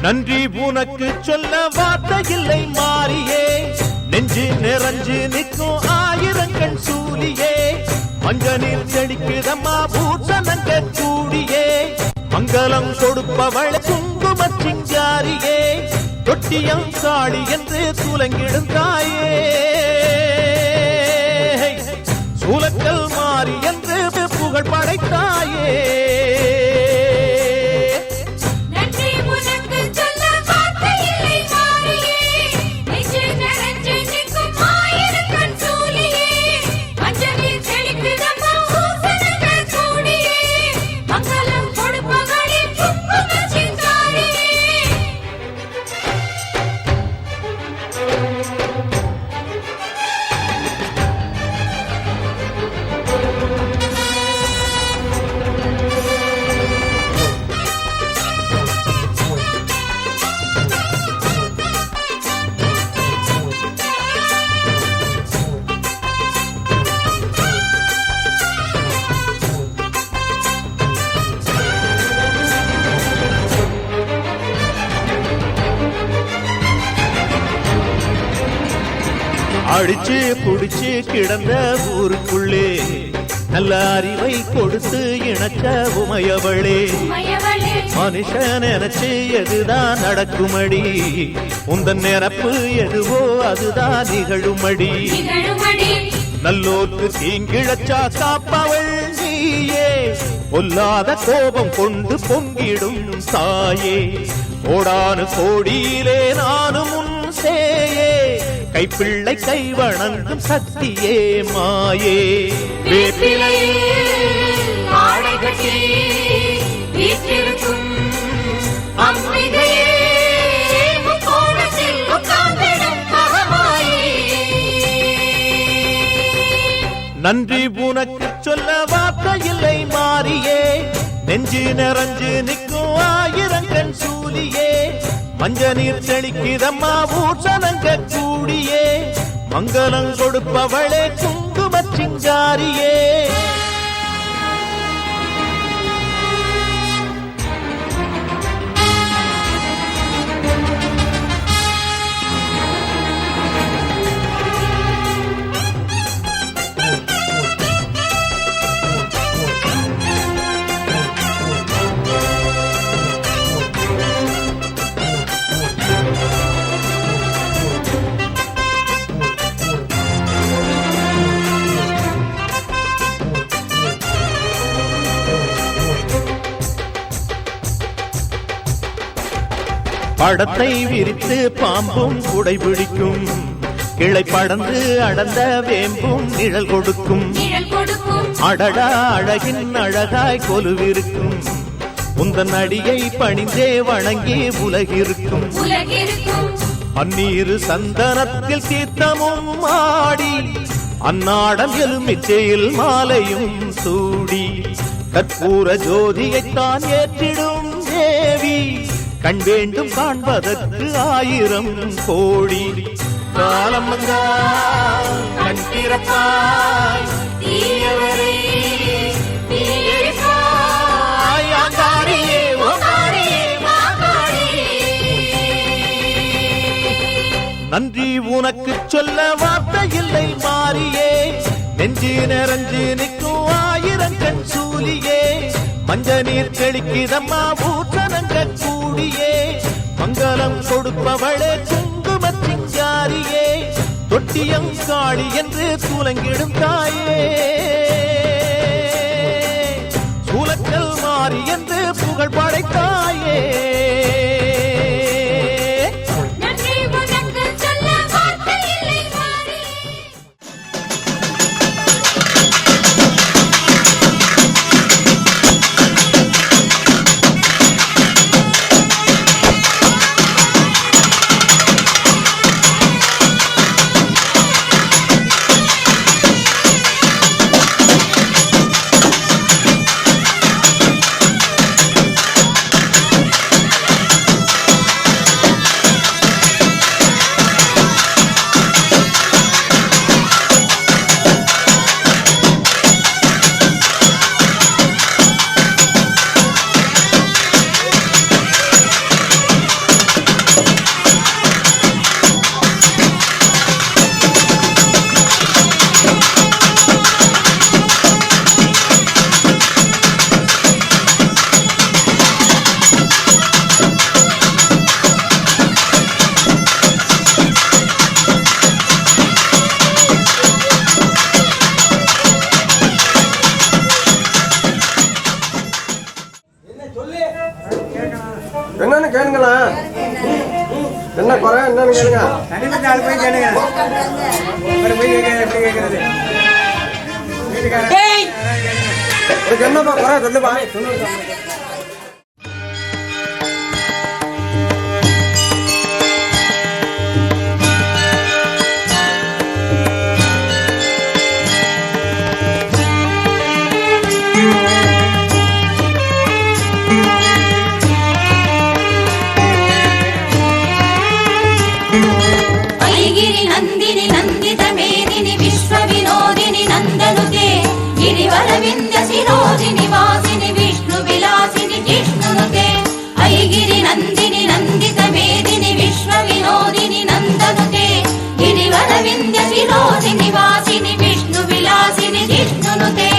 நன்றி உனக்கு சொல்ல வார்த்தை இல்லை மாறியே, நெஞ்சு நிறைஞ்சு நிற்கும் ஆயிரங்கள் சூலியே, மஞ்ச நீர் செடிக்குதம்மா பூசணங்க கூடியே, மங்களம் கொடுப்பவள் குங்கும சிங்காரியே, தொட்டியம் காளி என்று துலங்கிடும் தாயே, சூலக்கல் மாறி என்று புகழ் படைத்தாயே. அடிச்சு புடிச்சு கிடந்த ஊருக்குள்ளே நல்ல அறிவை கொடுத்து இணக்க உமையவளே, மனுஷன் நினைச்சு எதுதான் நடக்குமடி, உந்தன் நிரப்பு எதுவோ அதுதான் நிகழுமடி, நல்லோர்க்கு தீங்கிழச்சா காப்பவள் நீயே, பொல்லாத கோபம் கொண்டு பொங்கிடும் தாயே, கோடானு கோடியிலே நானும் உன் சேயே, கைப்பிள்ளை கை வணங்கும் சக்தியே மாயே, நன்றி உனக்கு சொல்ல வார்த்தை இல்லை மாறியே, நெஞ்சு நிறைஞ்சு நிற்கும் ஆயிரங்கண் சூலியே, மஞ்ச நீர் செழிக்குதம்மா பூசணங்க கூடியே, மங்களம் கொடுப்பவளே குங்கும சிங்காரியே. படத்தை விரித்து பாம்பும் குடை பிடிக்கும், கிளை படந்து அடர்ந்த வேம்பும் நிழல் கொடுக்கும், அடடா அழகின் அழகாய் கொலுவிருக்கும், உந்தன் அடியை பணிந்தே வணங்கி உலகிருக்கும், அந்நீரு சந்தனத்தில் தீர்த்தமும் ஆடி, அந்நாடம் எலுமிச்சையில் மாலையும் சூடி, கற்பூர ஜோதியைத்தான் ஏற்றிடும் தேவி, கண் வேண்டும் காண்பதற்கு ஆயிரம் கோடி, காலம் வந்தால் கண் திறப்பாய் தீயவரே நன்றி உனக்கு சொல்ல வார்த்தை இல்லை மாறியே, நெஞ்சு நிறைஞ்சு நிற்கும் ஆயிரங்கண் சூலியே, மஞ்ச நீர் செழிக்குதம்மா பூசணங்க கூடியே, மங்களம் கொடுப்பவளே குங்கும சிங்காரியே, தொட்டியம் காளி என்று துலங்கிடும் தாயே, சூலக்கல் மாறி என்று புகழ் படைத்தாயே. என்னன்னு கேளுங்களா? என்ன குறை என்னன்னு கேளுங்க. தனிப்பட்ட ஆள் போய் கேளுங்க. போய் எப்படி கேட்கறது? என்னப்பா குறை சொல்லுப்பா. नंदिनी नंदित मेदिनी विश्व विनोदिनी नंदनुते गिरिवर विंध्य शिरोदिनी वासिनी विष्णु विलासिनी जिष्णुनुते ऐगिरि नंदिनी नंदित मेदिनी विश्व विनोदिनी नंदनुते गिरिवर विंध्य शिरोदिनी वासिनी विष्णु विलासिनी जिष्णुनुते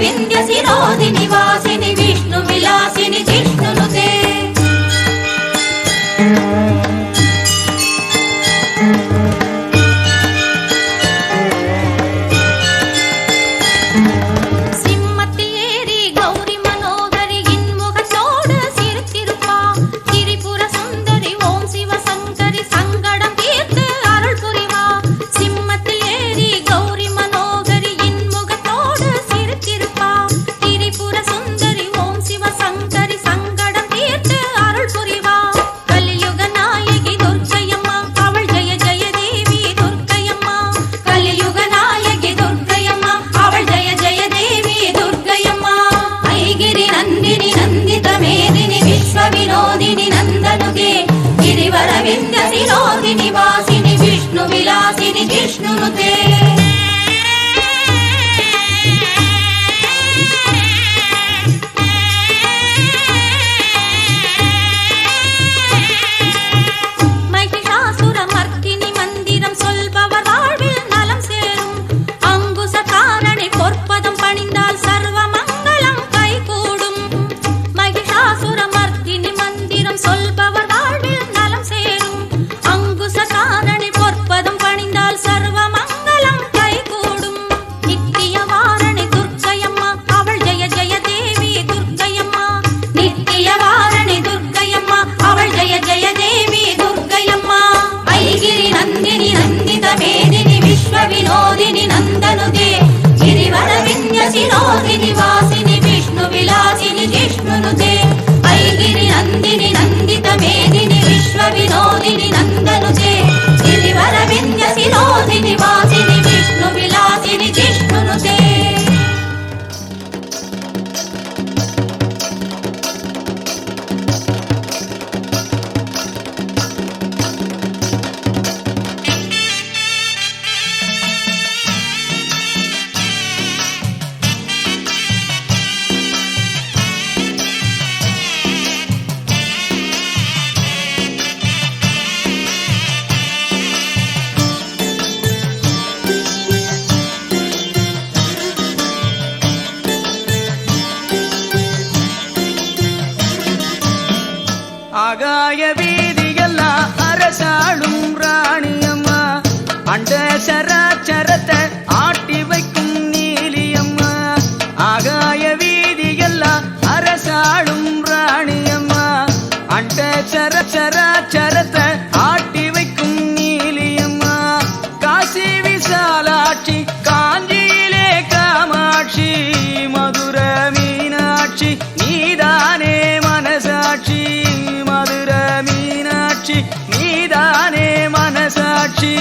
विंध्य शिरोदिनी वासिनी विष्णु विलासिनी जिष्णुनुते विनोदिनी नंदनुते गिरिवर विंध्य शिरोदिनी वासिनी विष्णु विलासिनी जिष्णुनुते विनोदिनी नंदनुते गिरिवर विंध्य शिरोदिनी वासिनी विष्णु विलासिनी जिष्णुनुते ऐगिरि नंदिनी नंदित मेदिनी विश्व विनोदिनी नंदनुते गिरिवर विंध्य शिरोदिनी वासिनी विष्णु विलासिनी जिष्णुनुते ஆகாய வீதியெல்லாம் அரசாளும் ராணியம்மா அண்ட சராச்சரத்தை ஆட்டி வைக்கும் நீலியம்மா ஆகாய வீதியெல்லாம் அரசாளும் ராணியம்மா அண்ட சராச்சரத்தை ஆட்டி வைக்கும் நீலியம்மா காசி விசாலாட்சி காஞ்சியிலே காமாட்சி மதுர மீனாட்சி நீதானே மனசாட்சி மதுர மீனாட்சி நீதானே மனசாட்சி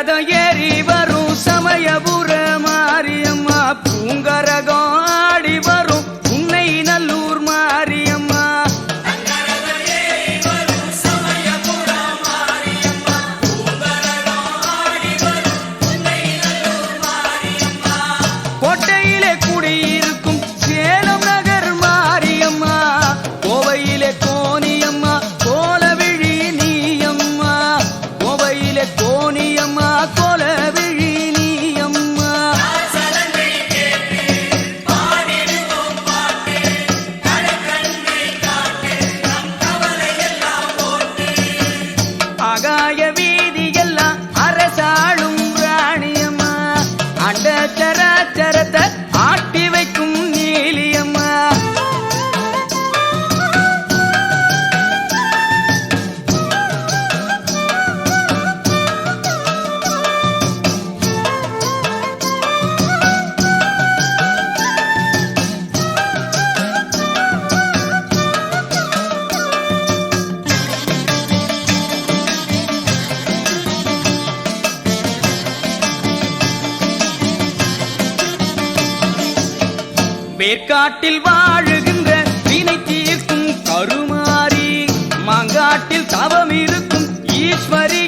ரதம் ஏறி வரும் சமயபுர மாரியம்மா பூங்கரகம் ஆடி வரும் உன்னை நல்லூர் மாரியம்மா கோட்டையிலே குடியிருக்கும் சேலம் நகர் மாரியம்மா கோவையிலே கோனியம்மா கோலவிழி நீயம்மா கோவையிலே கோனியம்மா கோலவிழி நீயம்மா ஆகாய வீதியெல்லாம் அரசாளும் ராணியம்மா அண்ட சராச்சரத்தை ஆட்டி வைக்கும் நீலியம்மா வேர்க்காட்டில் வாழுகின்ற வினை தீர்க்கும் கருமாரி மாங்காட்டில் தவம் இருக்கும் ஈஸ்வரி